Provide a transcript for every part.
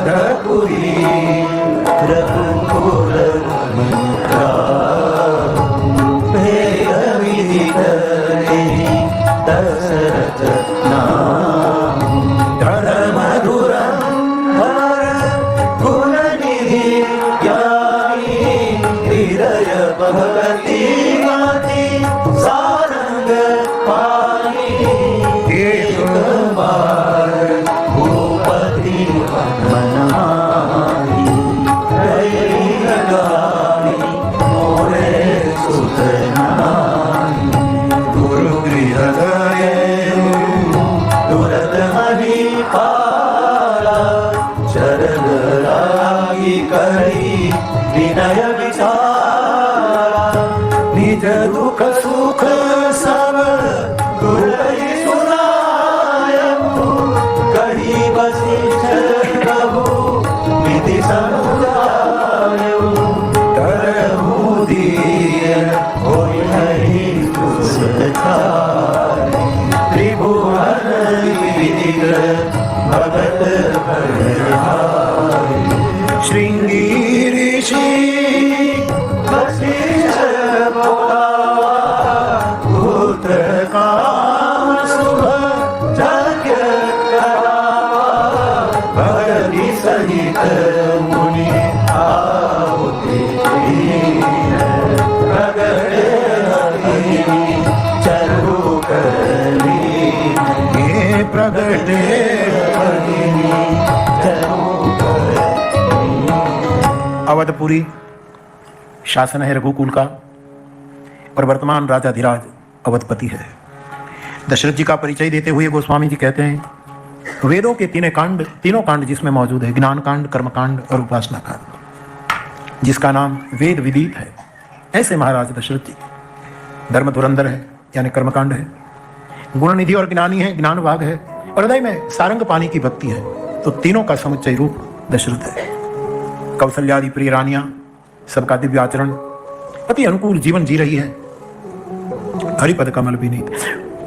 अवधपुरी रघुकुल मंत्रा भेद विदित तेहि दशरथ नाम धर्म धुरंधर गुण निधि ज्ञानी हृदय भगवती मति सारंग पानी एक बार भूपति मनाई रही लगाई मोरे सुत नाई गुरु गृह गए तुरत मही पाला शरण लागी करी विनय विचारा निज दुख सुख सब गुरु सुनायऊ कही वशिष्ठ प्रभु विधि समुदायऊ करहु दीय होय हरि सुसचारि त्रिभुवन विदित भगत भरहारि श्रृंगी ऋषि वशिष्ठ बोला पुत्र काम शुभ यज्ञ करावा भरति सहित मुनि आहुति प्रगटे हरि चरु करनी ये प्रगटे हरि चरु करनी। अवधपुरी शासन है रघुकुल का और वर्तमान राजाधिराज अवधपति है। दशरथ जी का परिचय देते हुए गोस्वामी जी कहते हैं वेदों के तीनों कांड जिसमें मौजूद है, ज्ञान कांड, कर्म कांड और उपासना कांड, जिसका नाम वेद विदित है, ऐसे महाराज दशरथ जी धर्म धुरंधर है यानी कर्मकांड है, गुण निधि और ज्ञानी है, ज्ञान वाग है, और हृदय में सारंग पानी की भक्ति है। तो तीनों का समुच्चय रूप दशरथ है। कौशल्यादि प्रिय रानियां, सबका दिव्य आचरण, पति अनुकूल जीवन जी रही है, हरिपद कमल भी नहीं,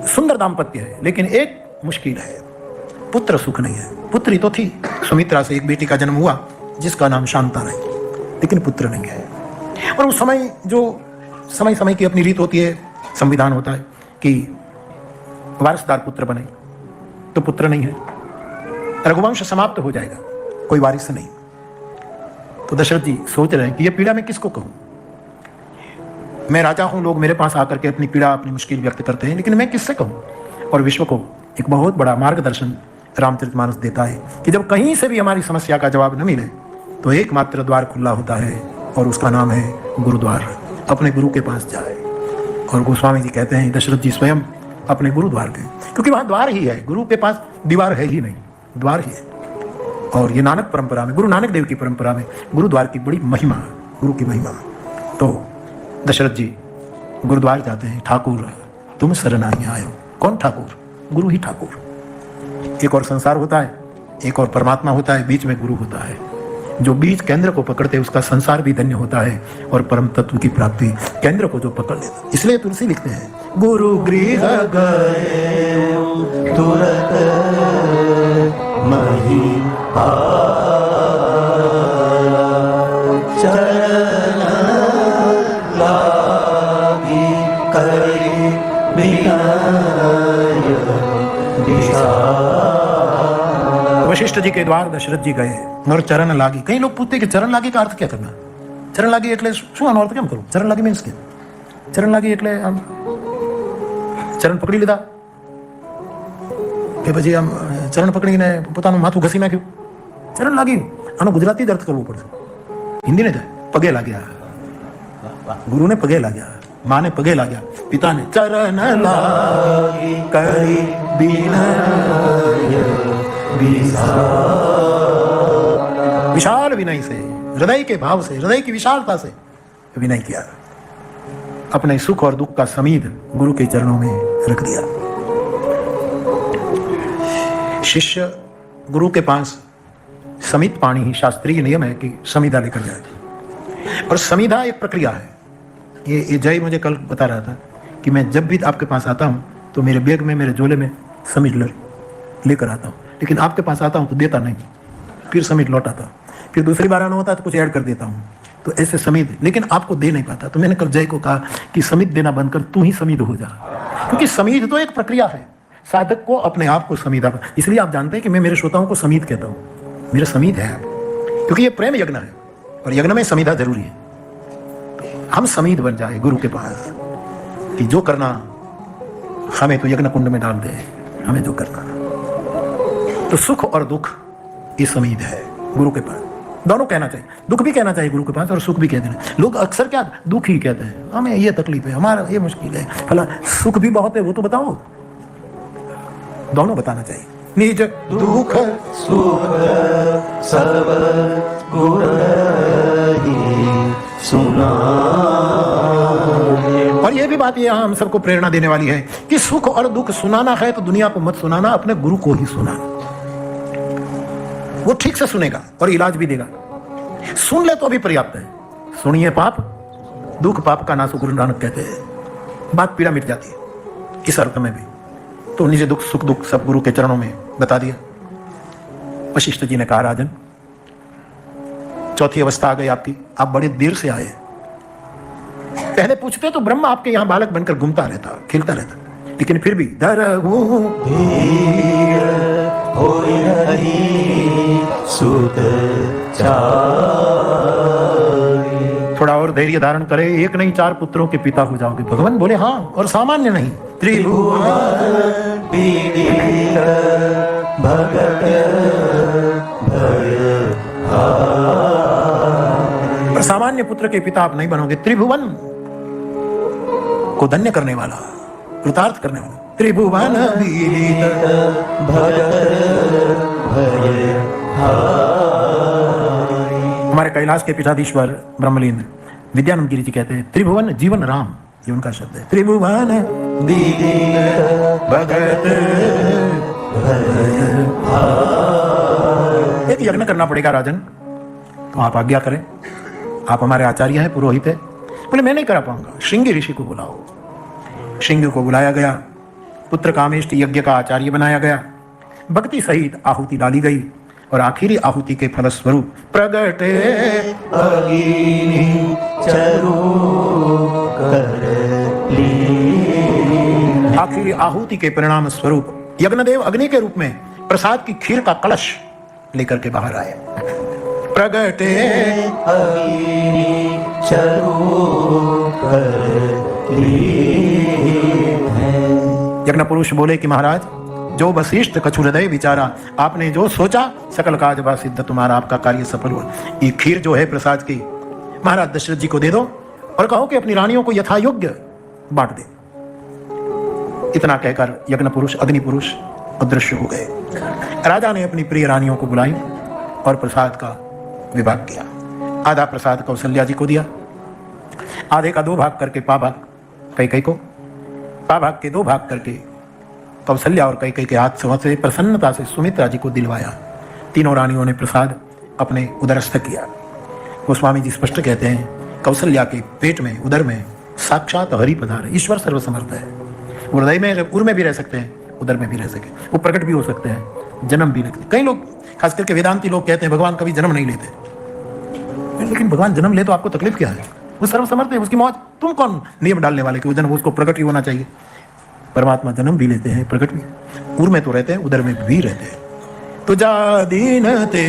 सुंदर दाम्पत्य है। लेकिन एक मुश्किल है, पुत्र सुख नहीं है। पुत्री तो थी, सुमित्रा से एक बेटी का जन्म हुआ जिसका नाम शांता है, लेकिन पुत्र नहीं है। और उस समय जो समय की अपनी रीत होती है, संविधान होता है कि वारिसदार पुत्र बने, तो पुत्र नहीं है, रघुवंश समाप्त हो जाएगा, कोई वारिस नहीं। तो दशरथ जी सोच रहे हैं कि यह पीड़ा मैं किसको कहूं। मैं राजा हूं, लोग मेरे पास आकर के अपनी पीड़ा, अपनी मुश्किल व्यक्त करते हैं, लेकिन मैं किससे कहूं। और विश्व को एक बहुत बड़ा मार्गदर्शन रामचरितमानस देता है कि जब कहीं से भी हमारी समस्या का जवाब न मिले तो एकमात्र द्वार खुला होता है और उसका नाम है गुरुद्वार। अपने गुरु के पास जाए। और गोस्वामी जी कहते हैं दशरथ जी स्वयं अपने गुरुद्वार गए, क्योंकि वहां द्वार ही है, गुरु के पास दीवार है ही नहीं, द्वार ही है। और ये नानक परंपरा में, गुरु नानक देव की परंपरा में गुरुद्वार की बड़ी महिमा, गुरु की महिमा। तो दशरथ जी गुरुद्वार जाते हैं, ठाकुर तुम शरणाई आयो। कौन ठाकुर? गुरु ही ठाकुर। एक और संसार होता है, एक और परमात्मा होता है, बीच में गुरु होता है। जो बीज केंद्र को पकड़ते उसका संसार भी धन्य होता है और परम तत्व की प्राप्ति केंद्र को जो पकड़ लेता। इसलिए तुलसी लिखते हैं गुरु गृह गए तुरत मही चरण लागी करी विनय विचार। वशिष्ठ जी के द्वार दशरथ जी गए और चरण लागी। कई लोग पूछते कि चरण लागी का अर्थ क्या करना? चरण लागी એટલે શું આનો અર્થ કેમ કરું? ચરણ લાગી મીન્સ કે ચરણ લાગી એટલે આમ ચરણ પકડી લીધા કે પછી આમ ચરણ પકડીને પોતાનું માથું ઘસી નાખ્યું? ચરણ લાગી આનો ગુજરાતી જ અર્થ કરવો પડશે, હિન્દી ને થાય પગે લાગ્યા, ગુરુને પગે લાગ્યા, માને પગે લાગ્યા, પિતાને ચરણ લાગી કરી વિનય विशाल विनय से, हृदय के भाव से, हृदय की विशालता से विनय किया, अपने सुख और दुख का समीध गुरु के चरणों में रख दिया। शिष्य गुरु के पास समित पाणी ही शास्त्रीय नियम है कि समिधा लेकर जाए। और समिधा एक प्रक्रिया है। ये जय मुझे कल बता रहा था कि मैं जब भी आपके पास आता हूं तो मेरे बैग में, मेरे झोले में समिध लेकर आता हूं, लेकिन आपके पास आता हूं तो देता नहीं। फिर समित लौटाता, फिर दूसरी बार आना होता तो कुछ ऐड कर देता हूँ। तो ऐसे समित, लेकिन आपको दे नहीं पाता। तो मैंने कल जय को कहा कि समित देना बंद कर, तू ही समित हो जा, क्योंकि समित तो एक प्रक्रिया है, साधक को अपने आप को समित। इसलिए आप जानते हैं कि मैं मेरे श्रोताओं को समित कहता हूँ, मेरा समित है आप, क्योंकि ये प्रेम यज्ञ है और यज्ञ में समिधा जरूरी है। हम समित बन जाए गुरु के पास कि जो करना हमें तो यज्ञ कुंड में डाल दे, हमें जो करना। तो सुख और दुख ये समित है गुरु के पास, दोनों कहना चाहिए, दुख भी कहना चाहिए गुरु के पास और सुख भी कहते हैं। लोग अक्सर क्या दुख ही कहते हैं, हमें ये तकलीफ है, हमारा ये मुश्किल है, भला सुख भी बहुत है वो तो बताओ, दोनों बताना चाहिए। निज दुख सुख सब गुरहि सुना। और ये भी बात ये हम सबको प्रेरणा देने वाली है कि सुख और दुख सुनाना है तो दुनिया को मत सुनाना, अपने गुरु को ही सुनाना। वो ठीक से सुनेगा और इलाज भी देगा। सुन ले तो भी पर्याप्त है। सुनिए पाप, दुख पाप का नाश गुरु नानक कहते हैं, बात पीड़ा मिट जाती है इस अर्थ में भी। तो निज दुख सुख दुख सब गुरु के चरणों में बता दिया। वशिष्ठ जी ने कहा राजन, चौथी अवस्था आ गई आपकी, आप बड़े देर से आए। पहले पूछते तो ब्रह्म आपके यहां बालक बनकर घूमता रहता, खेलता रहता, लेकिन फिर भी थोड़ा और धैर्य धारण करे, एक नहीं 4 पुत्रों के पिता हो जाओगे। भगवान बोले हाँ, और सामान्य नहीं, त्रिभुवन भगत और सामान्य पुत्र के पिता आप नहीं बनोगे, त्रिभुवन को धन्य करने वाला, कृतार्थ करने वाला। त्रिभुवन हमारे कैलाश के पीठाधीश्वर ब्रह्मलीन विद्यानंद गिरी जी कहते हैं त्रिभुवन जीवन राम, ये उनका शब्द है। त्रिभुवन भगत एक यज्ञ करना पड़ेगा राजन, तो आप आज्ञा करें, आप हमारे आचार्य हैं, पुरोहित है। बोले मैं नहीं करा पाऊंगा, श्रृंगी ऋषि को बुलाओ। श्रृंगी को बुलाया गया, पुत्र कामेष्टि यज्ञ का आचार्य बनाया गया, भक्ति सहित आहुति डाली गई और आखिरी आहुति के फलस्वरूप प्रगटे अग्नि चरु कर ली। आखिरी आहुति के परिणाम स्वरूप यज्ञदेव अग्नि के रूप में प्रसाद की खीर का कलश लेकर के बाहर आए। प्रगटे अग्नि चरु कर ली। यज्ञ पुरुष बोले कि महाराज, जो वशिष्ठ कछु हृदय विचारा, आपने जो सोचा सकल काज बा सिद्ध, तुम्हारा आपका कार्य सफल हुआ। ये खीर जो है प्रसाद की, महाराज दशरथ जी को दे दो और कहो कि अपनी रानियों को यथा योग्य बांट दे। इतना कहकर यज्ञ पुरुष अग्नि पुरुष अदृश्य हो गए। राजा ने अपनी प्रिय रानियों को बुलाई और प्रसाद का विभाग किया। आधा प्रसाद कौशल्या जी को दिया, आधे का 2 भाग करके पाभाग कैकेयी को, पाभाग के 2 भाग करके कौशल्या और कैकेयी के हाथ से प्रसन्नता से सुमित्रा जी को दिलवाया। तीनों रानियों ने प्रसाद अपने उदरस्थ किया। गोस्वामी जी स्पष्ट कहते हैं, कौशल्या के पेट में, उदर में साक्षात हरि पधारे। ईश्वर सर्वसमर्थ है, वो हृदय में, उर में भी रह सकते हैं, उदर में भी रह सके, वो प्रकट भी हो सकते हैं, जन्म भी लेते। कई लोग, खास करके वेदांती लोग कहते हैं भगवान कभी जन्म नहीं लेते, लेकिन भगवान जन्म ले तो आपको तकलीफ क्या है? वो सर्वसमर्थ है, उसकी मौज, तुम कौन नियम डालने वाले कि वो जन्म उसको प्रकट ही होना चाहिए? परमात्मा जन्म भी लेते हैं, प्रकट भी, उर में तो रहते हैं, उदर में भी रहते हैं। तो जा दीन ते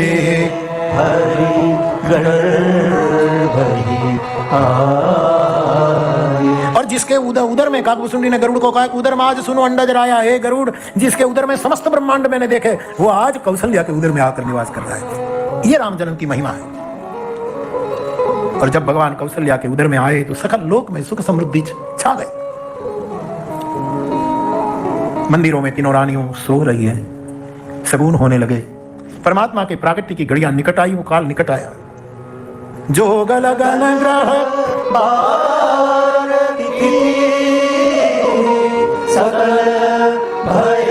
हरि गर्भहि आए। और जिसके उदर में, काकभूषुंडी ने गरुड़ को कहा, उदर में आज सुनो अंडा जराया, हे गरुड़, जिसके उदर में समस्त ब्रह्मांड मैंने देखे, वो आज कौशल्या के उदर में आकर निवास कर रहा है। ये राम जन्म की महिमा है। और जब भगवान कौशल्या के उदर में आए तो सकल लोक में सुख समृद्धि छा गई। मंदिरों में तीनों रानियों सो रही है, सगुन होने लगे। परमात्मा के प्राकट्य की घड़ियां निकट आई, वो काल निकट आया। जो गल गल ग्रह सकल भय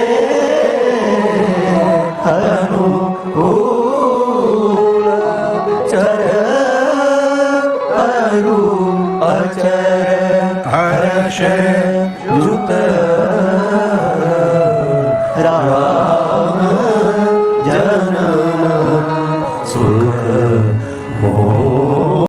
अनुकूल चर अरु अचर हर्ष जुत राम जन्म सुख मोह